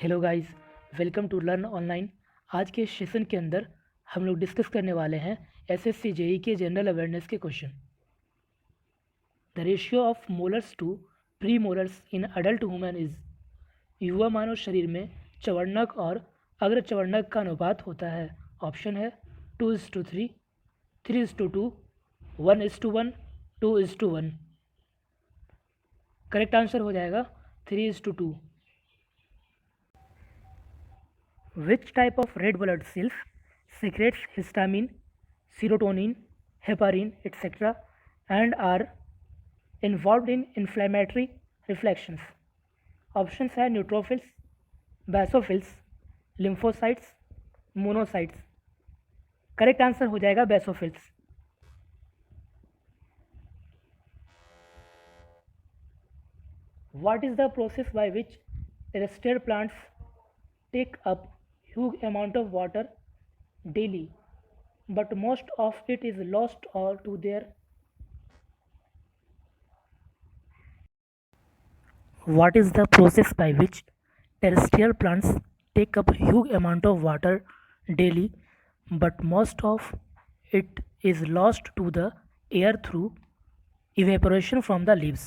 Hello guys, welcome to learn online. आज के session के अंदर हम लोग डिस्कस करने वाले हैं एसएससी जेई के जनरल अवेयरनेस के question. The ratio of molars to premolars in adult human is. युवा मानव शरीर में चवर्णक और अग्र चवर्णक का अनुपात होता है। ऑप्शन है 2:3, 3:2, 1:1, 2:1। करेक्ट आंसर हो जाएगा 3:2। Which type of red blood cells secretes histamine, serotonin, heparin, etc. and are involved in inflammatory reflections? Options है neutrophils, basophils, lymphocytes, monocytes. Correct answer हो जाएगा basophils. What is the process by which terrestrial plants take up huge amount of water daily, but most of it is lost or to their. What is the process by which terrestrial plants take up huge amount of water daily, but most of it is lost to the air through evaporation from the leaves?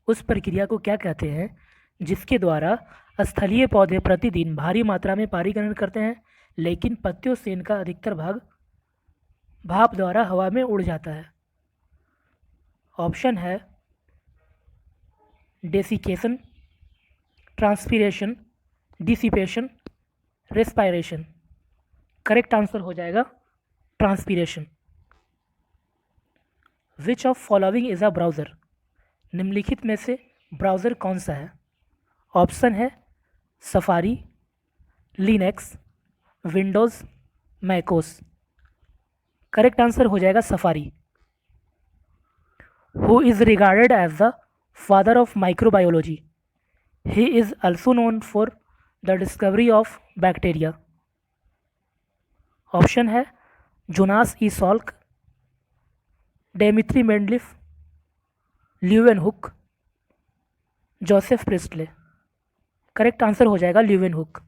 उस प्रक्रिया को क्या कहते हैं जिसके द्वारा स्थलीय पौधे प्रतिदिन भारी मात्रा में पानीग्रहण करते हैं, लेकिन पत्तियों से इनका अधिकतर भाग भाप द्वारा हवा में उड़ जाता है? ऑप्शन है desiccation, transpiration, dissipation, respiration. Correct answer हो जाएगा transpiration. Which of following is a browser? निम्नलिखित में से ब्राउज़र कौन सा है? ऑप्शन है Safari, Linux, Windows, macOS. Correct answer हो जाएगा Safari. Who is regarded as the father of microbiology? He is also known for the discovery of bacteria. Option है Jonas E Salk, Dmitri Mendeleev, Leeuwenhoek, Joseph Priestley. Correct answer हो जाएगा Leeuwenhoek.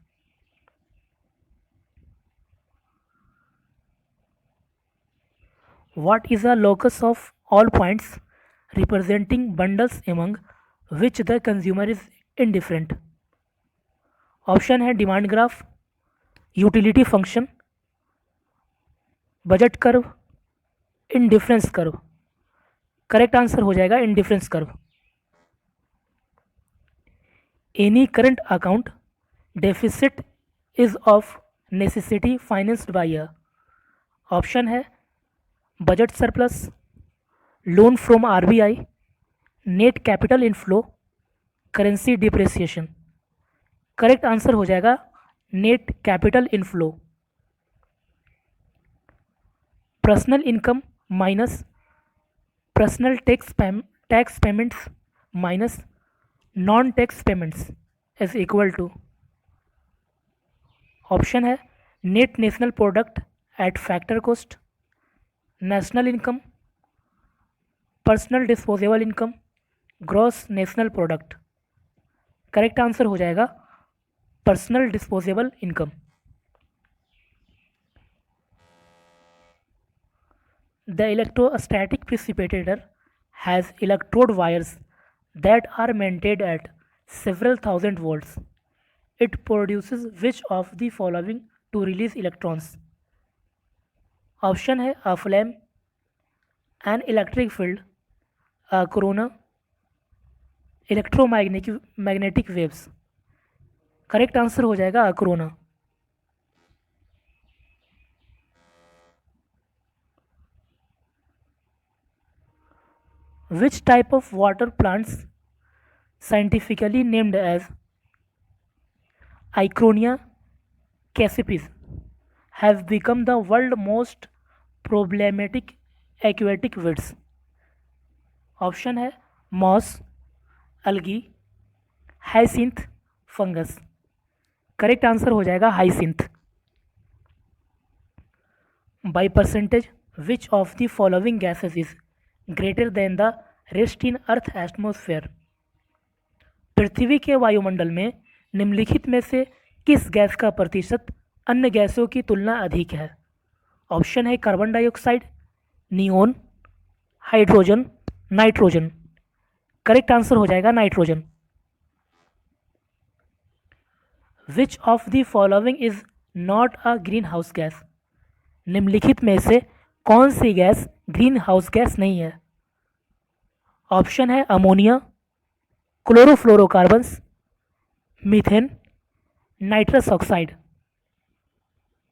What is a locus of all points representing bundles among which the consumer is indifferent? Option है demand graph, utility function, budget curve, indifference curve. Correct answer हो जाएगा indifference curve. Any current account deficit is of necessity financed by a. Option है budget surplus, loan from RBI, net capital inflow, currency depreciation. Correct answer हो जाएगा net capital inflow. Personal income minus personal tax payments minus non tax payments is equal to. Option है net national product at factor cost, national income, personal disposable income, gross national product. Correct answer हो जाएगा personal disposable income. The electrostatic precipitator has electrode wires that are maintained at several thousand volts. It produces which of the following to release electrons? Option है a flame, an electric field, a corona, electromagnetic waves. Correct answer हो जाएगा a corona. Which type of water plants scientifically named as Icronia cassipis have become the world's most problematic aquatic weeds? Option है moss, algae, hyacinth, fungus. Correct answer हो जाएगा hyacinth. By percentage which of the following gases is greater than the rest in Earth atmosphere? पृथ्वी के वायुमंडल में निम्नलिखित में से किस गैस का प्रतिशत अन्य गैसों की तुलना अधिक है? ऑप्शन है carbon dioxide, neon, hydrogen, nitrogen. Correct answer हो जाएगा nitrogen. Which of the following is not a greenhouse gas? निम्नलिखित में से कौन सी गैस ग्रीन हाउस गैस नहीं है? ऑप्शन है ammonia, chlorofluorocarbons, methane, nitrous oxide.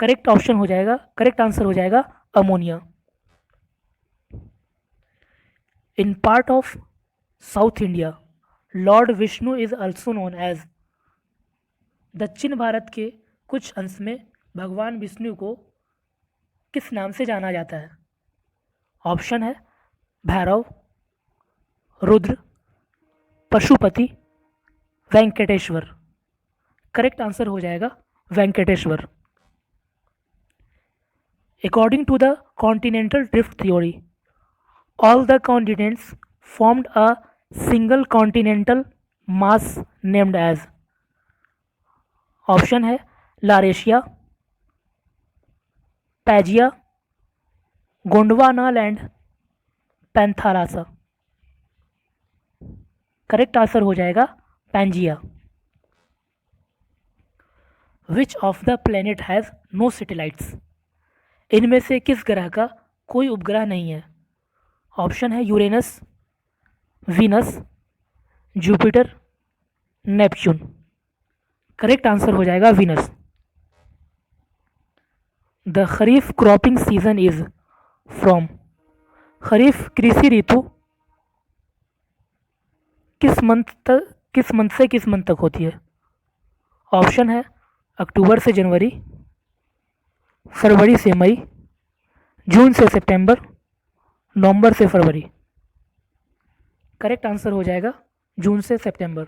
Correct answer हो जाएगा ammonia. In part of South India lord Vishnu is also known as. दक्षिण भारत के कुछ अंश में भगवान विष्णु को किस नाम से जाना जाता है? ऑप्शन है भैरव, रुद्र, पशुपति, वेंकटेश्वर। करेक्ट आंसर हो जाएगा Venkateshwara. According to the continental drift theory all the continents formed a single continental mass named as। Option है लारेशिया, पैजिया, Gondwana land, Panthalassa. Correct answer हो जाएगा Pangaea. Which of the planet has no satellites? इनमें से किस ग्रह का कोई उपग्रह नहीं है? ऑप्शन है Uranus, Venus, Jupiter, Neptune. Correct answer हो जाएगा Venus. The kharif cropping season is from. Kharif कृषि ऋतु किस मंथ से किस मंथ तक होती है? ऑप्शन है अक्टूबर से जनवरी, फरवरी से मई, जून से सितंबर, नवंबर से फरवरी। करेक्ट आंसर हो जाएगा जून से सितंबर।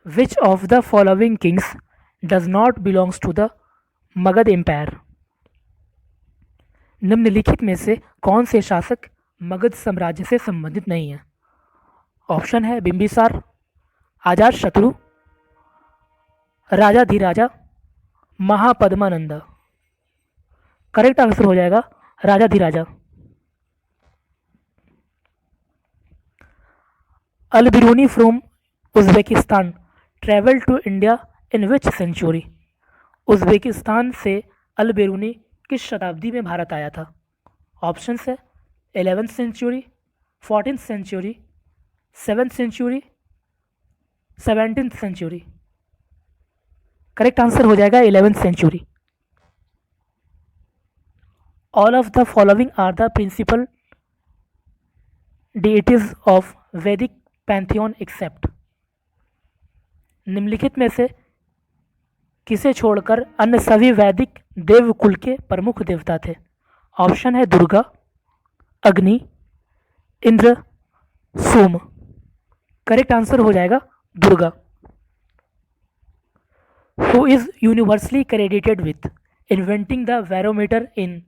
Which of the following kings does not belongs to the Magadh empire? निम्नलिखित में से कौन से शासक मगध साम्राज्य से संबंधित नहीं है? ऑप्शन है बिंबिसार, अजात शत्रु, राजाधिराजा, महापद्मानंद। करेक्ट आंसर हो जाएगा Rajadhiraja. Al Biruni from Uzbekistan travel to India in which century? Uzbekistan से अल बिरूनी किस शताब्दी में भारत आया था? ऑप्शंस है 11th century, 14th century, 7th century, 17th century. Correct answer हो जाएगा 11th century. All of the following are the principal deities of Vedic pantheon except. निम्नलिखित में से किसे छोड़कर अन्य सभी वैदिक देवकुल के प्रमुख देवता थे? ऑप्शन है दुर्गा, अग्नि, इंद्र, सोम। करेक्ट आंसर हो जाएगा Durga. Who is universally credited with inventing the barometer in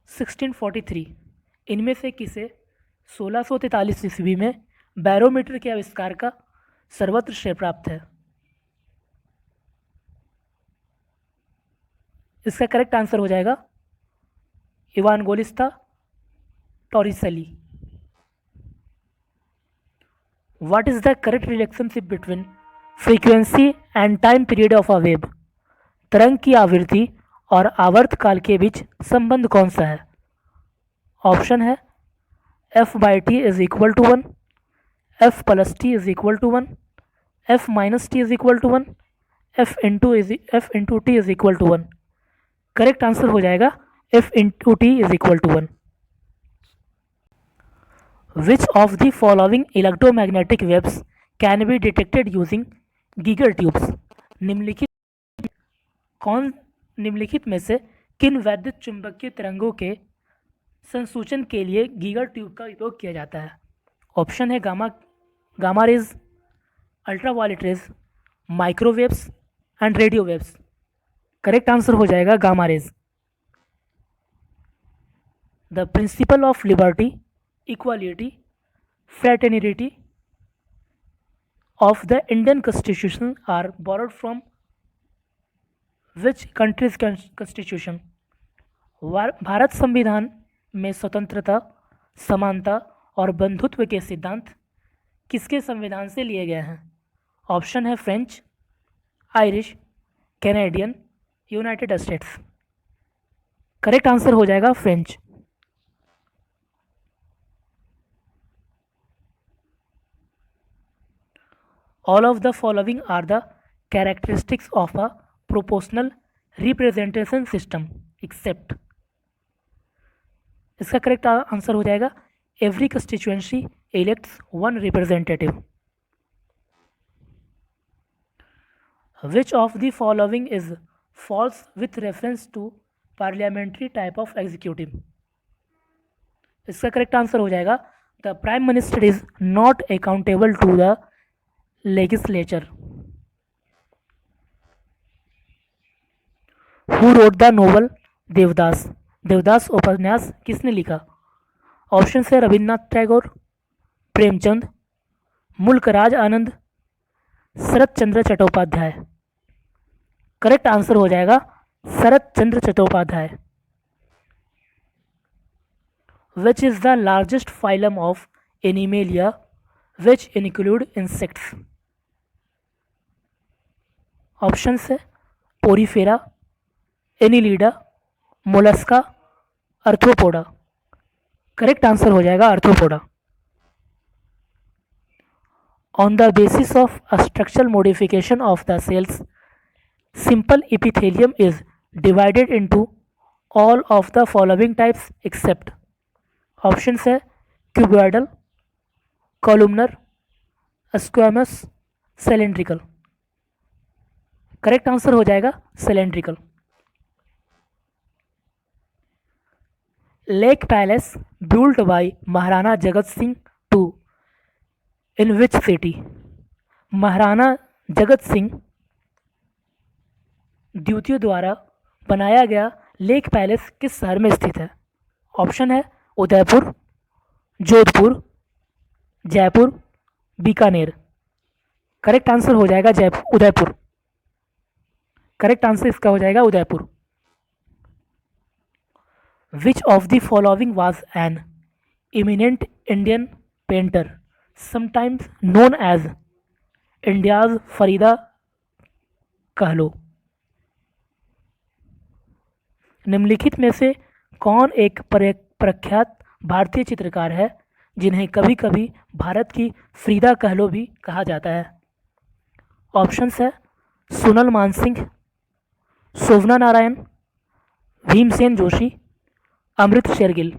1643? इनमें से किसे 1643 ईस्वी में बैरोमीटर के आविष्कार का सर्वत्र श्रेय प्राप्त है? इसका करेक्ट आंसर हो जाएगा Evangelista Torricelli. What is the correct relationship between frequency and time period of a wave? तरंग की आवृत्ति और आवर्त काल के बीच संबंध कौन सा है? ऑप्शन है F/t is equal to 1, F+t is equal to 1, F-t is equal to 1, F/t is equal to 1। Correct answer हो जाएगा F/t is equal to 1। Which of the following electromagnetic waves can be detected using Geiger tubes? निम्नलिखित में से किन वैद्युत चुंबकीय तरंगों के संसूचन के लिए गीगर ट्यूब का उपयोग किया जाता है? ऑप्शन है gamma rays, ultraviolet rays, microwaves and radio waves. Correct answer हो जाएगा gamma rays. The principle of liberty, equality, fraternity of the Indian Constitution are borrowed from which country's constitution? Bharat संविधान में स्वतंत्रता, समानता और बंधुत्व के सिद्धांत किसके संविधान से लिए गए हैं? ऑप्शन है French, Irish, Canadian, United states. Correct answer हो जाएगा French. All of the following are the characteristics of a proportional representation system except, इसका करेक्ट आंसर हो जाएगा every constituency elects one representative. Which of the following is false with reference to parliamentary type of executive? इसका correct answer हो जाएगा the prime minister is not accountable to the legislature. Who wrote the novel Devdas? Devdas उपन्यास किसने लिखा? Option है रविन्द्रनाथ टैगोर, प्रेमचंद, मुल्कराज आनंद, शरत Chandra Chattopadhyay. Correct answer हो जाएगा शरत Chandra Chattopadhyay. Which is the largest phylum of Animalia which include insects? Option है Porifera, Annelida, Mollusca, Arthropoda. Correct answer हो जाएगा Arthropoda. On the basis of a structural modification of the cells, simple epithelium is divided into all of the following types except. Option है cuboidal, columnar, squamous, cylindrical. Correct answer हो जाएगा cylindrical. Lake palace built by Maharana Jagat Singh to in which city? Maharana Jagat Singh द्वितीय द्वारा बनाया गया lake palace किस शहर में स्थित है? ऑप्शन है उदयपुर, जोधपुर, जयपुर, बीकानेर। करेक्ट आंसर हो जाएगा उदयपुर। करेक्ट आंसर इसका हो जाएगा Udaipur. Which of the following was an eminent Indian painter sometimes known as India's Frida Kahlo? निम्नलिखित में से कौन एक प्रख्यात भारतीय चित्रकार है जिन्हें कभी कभी भारत की फरीदा कहलो भी कहा जाता है? ऑप्शंस है सोनल मानसिंह, शोभना नारायण, भीमसेन जोशी, अमृत शेरगिल।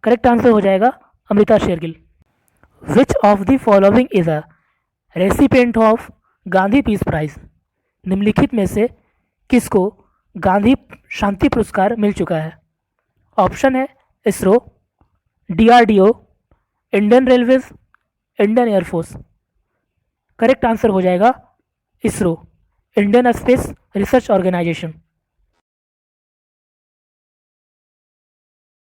करेक्ट आंसर हो जाएगा Amrita Shergill. Which of the following is a recipient of Gandhi peace prize? निम्नलिखित में से किसको गांधी शांति पुरस्कार मिल चुका है? ऑप्शन है ISRO, DRDO, Indian railways, Indian air force. Correct answer हो जाएगा ISRO, Indian space research organisation.